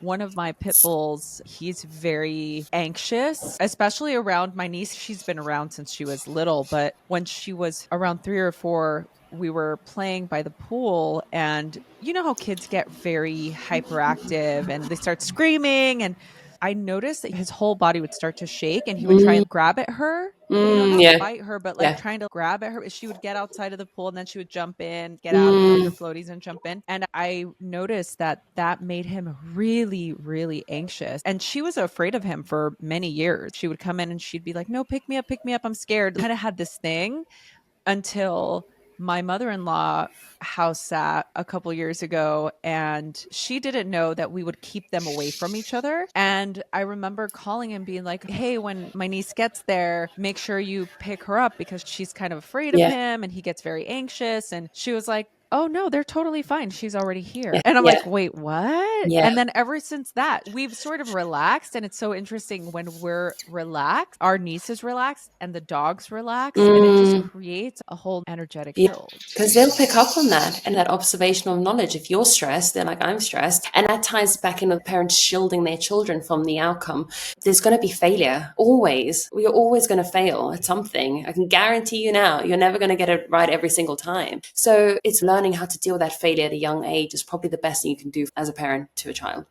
one of my pit bulls, he's very anxious, especially around my niece. She's been around since she was little, but when she was around 3 or 4, we were playing by the pool, and you know how kids get very hyperactive and they start screaming, and I noticed that his whole body would start to shake and he would try Mm, and grab at her, not yeah. bite her, but like Yeah. trying to grab at her. She would get outside of the pool and then she would jump in, get out of her Mm, floaties and jump in. And I noticed that that made him really, really anxious. And she was afraid of him for many years. She would come in and she'd be like, no, pick me up. I'm scared. Kind of had this thing until my mother-in-law house sat a couple years ago, and she didn't know that we would keep them away from each other. And I remember calling and being like, hey, when my niece gets there, make sure you pick her up because she's kind of afraid of yeah. him and he gets very anxious. And she was like, oh no, they're totally fine, she's already here. Yeah. And I'm Yeah. like, wait, what? Yeah. And then ever since that, we've sort of relaxed. And it's so interesting when we're relaxed, our niece is relaxed and the dog's relaxed, and it just Mm, creates a whole energetic yeah. field. Because they'll pick up on that and that observational knowledge. If you're stressed, they're like, I'm stressed. And that ties back into parents shielding their children from the outcome. There's going to be failure. Always. We're always going to fail at something. I can guarantee you now, you're never going to get it right every single time. So it's learning how to deal with that failure at a young age is probably the best thing you can do as a parent to a child.